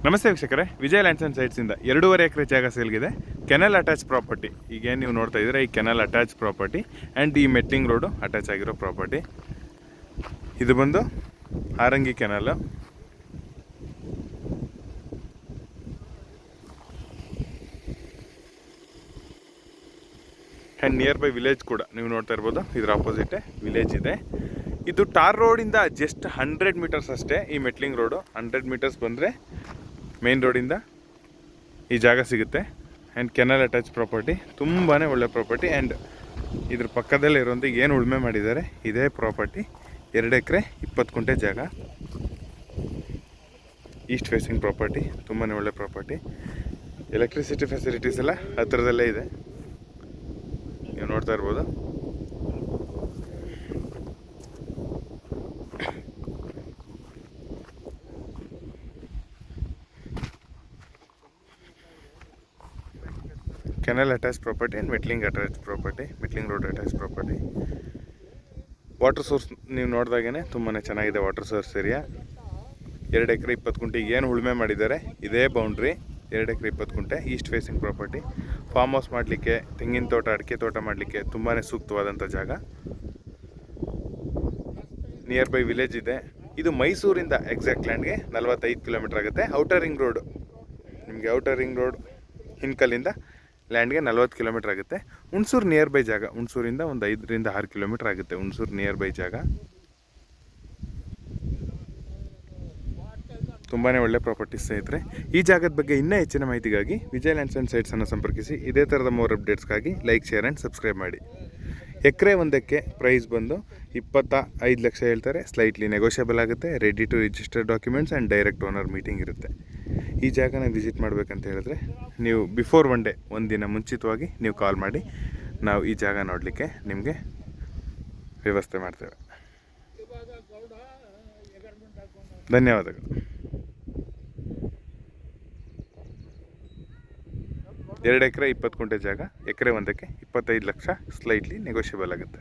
ನಮಸ್ತೆ ವೀಕ್ಷಕರೇ, Vijay lands and ಸೈಟ್ಸಿಂದ 2.5 ಎಕರೆ ಜಾಗ ಸೇಲ್ಗಿದೆ. Kennel attach property. ಈಗೇನು ನೀವು ನೋಡ್ತಾ ಇದ್ದೀರಾ, ಈ ಕೆನಲ್ ಅಟ್ಯಾಚ್ ಪ್ರಾಪರ್ಟಿ ಆ್ಯಂಡ್ ಈ ಮೆಟ್ಲಿಂಗ್ ರೋಡು ಅಟ್ಯಾಚ್ ಆಗಿರೋ ಪ್ರಾಪರ್ಟಿ. ಇದು ಬಂದು Harangi canal. And nearby village ಕೂಡ ನೀವು ನೋಡ್ತಾ ಇರ್ಬೋದು. ಇದರ ಆಪೋಸಿಟೇ ವಿಲೇಜ್ ಇದೆ. ಇದು ಟಾರ್ ರೋಡಿಂದ ಜಸ್ಟ್ 100 ಮೀಟರ್ಸ್ ಅಷ್ಟೇ ಈ ಮೆಟ್ಲಿಂಗ್ ರೋಡು. 100 ಮೀಟರ್ಸ್ ಬಂದರೆ ಮೇನ್ ರೋಡಿಂದ ಈ ಜಾಗ ಸಿಗುತ್ತೆ. ಆ್ಯಂಡ್ ಕೆನಲ್ ಅಟ್ಯಾಚ್ ಪ್ರಾಪರ್ಟಿ, ತುಂಬಾ ಒಳ್ಳೆ ಪ್ರಾಪರ್ಟಿ. ಆ್ಯಂಡ್ ಇದ್ರ ಪಕ್ಕದಲ್ಲೇ ಇರುವಂಥ ಏನು ಉಳುಮೆ ಮಾಡಿದ್ದಾರೆ ಇದೇ ಪ್ರಾಪರ್ಟಿ. 2 ಎಕರೆ 20 ಗುಂಟೆ ಜಾಗ, ಈಸ್ಟ್ ಫೇಸಿಂಗ್ ಪ್ರಾಪರ್ಟಿ, ತುಂಬಾ ಒಳ್ಳೆ ಪ್ರಾಪರ್ಟಿ. ಎಲೆಕ್ಟ್ರಿಸಿಟಿ ಫೆಸಿಲಿಟೀಸ್ ಎಲ್ಲ ಹತ್ತಿರದಲ್ಲೇ ಇದೆ, ನೀವು ನೋಡ್ತಾ ಇರ್ಬೋದು. Canal attach property and metalling attach property, metalling road attach property. Water source ನೀವು ನೋಡಿದಾಗೇ ತುಂಬಾ ಚೆನ್ನಾಗಿದೆ ವಾಟರ್ ಸೋರ್ಸ್ ಏರಿಯಾ. 2 ಎಕರೆ 20 ಗುಂಟೆಗೆ ಏನು ಉಳುಮೆ ಮಾಡಿದ್ದಾರೆ ಇದೇ ಬೌಂಡ್ರಿ. 2 ಎಕರೆ 20 ಗುಂಟೆ, east facing property. Farm house ಮಾಡಲಿಕ್ಕೆ, ತೆಂಗಿನ ತೋಟ, ಅಡಿಕೆ ತೋಟ ಮಾಡಲಿಕ್ಕೆ ತುಂಬಾ ಸೂಕ್ತವಾದಂಥ ಜಾಗ. ನಿಯರ್ ಬೈ ವಿಲೇಜ್ ಇದೆ. ಇದು ಮೈಸೂರಿಂದ ಎಕ್ಸಾಕ್ಟ್ ಲ್ಯಾಂಡ್ಗೆ 45 ಕಿಲೋಮೀಟರ್ ಆಗುತ್ತೆ. ಔಟರ್ ರಿಂಗ್ ರೋಡು ನಿಮಗೆ, ಔಟರ್ ರಿಂಗ್ ರೋಡ್ ಹಿನ್ಕಲ್ಲಿಂದ ಲ್ಯಾಂಡ್ಗೆ 40 ಕಿಲೋಮೀಟರ್ ಆಗುತ್ತೆ. ಹುಣಸೂರು ನಿಯರ್ ಬೈ ಜಾಗ, ಹುಣಸೂರಿಂದ ಒಂದು 5 ರಿಂದ 6 ಕಿಲೋಮೀಟರ್ ಆಗುತ್ತೆ. ಹುಣಸೂರು ನಿಯರ್ ಬೈ ಜಾಗ, ತುಂಬಾ ಒಳ್ಳೆ ಪ್ರಾಪರ್ಟಿ ಸ್ನೇಹಿತರೆ. ಈ ಜಾಗದ ಬಗ್ಗೆ ಇನ್ನೂ ಹೆಚ್ಚಿನ ಮಾಹಿತಿಗಾಗಿ ವಿಜಯ್ ಲ್ಯಾಂಡ್ಸ್ ಆ್ಯಂಡ್ ಸೈಟ್ಸನ್ನು ಸಂಪರ್ಕಿಸಿ. ಇದೇ ಥರದ ಮೋರ್ ಅಪ್ಡೇಟ್ಸ್ಗಾಗಿ ಲೈಕ್, ಶೇರ್ ಆ್ಯಂಡ್ ಸಬ್ಸ್ಕ್ರೈಬ್ ಮಾಡಿ. ಎಕರೆ ಒಂದಕ್ಕೆ ಪ್ರೈಸ್ ಬಂದು 25 ಲಕ್ಷ ಹೇಳ್ತಾರೆ. ಸ್ಲೈಟ್ಲಿ ನೆಗೋಷಿಯಬಲ್ ಆಗುತ್ತೆ. Ready to register documents and direct owner meeting ಇರುತ್ತೆ. ಈ ಜಾಗನ ವಿಸಿಟ್ ಮಾಡಬೇಕಂತ ಹೇಳಿದ್ರೆ ನೀವು ಬಿಫೋರ್ 1 ಡೇ, ಒಂದಿನ ಮುಂಚಿತವಾಗಿ ನೀವು ಕಾಲ್ ಮಾಡಿ, ನಾವು ಈ ಜಾಗ ನೋಡಲಿಕ್ಕೆ ನಿಮಗೆ ವ್ಯವಸ್ಥೆ ಮಾಡ್ತೇವೆ. ಧನ್ಯವಾದಗಳು. 2 ಎಕರೆ 20 ಗುಂಟೆ ಜಾಗ, ಎಕರೆ ಒಂದಕ್ಕೆ 25 ಲಕ್ಷ, ಸ್ಲೈಟ್ಲಿ ನೆಗೋಷಿಯಬಲ್ ಆಗುತ್ತೆ.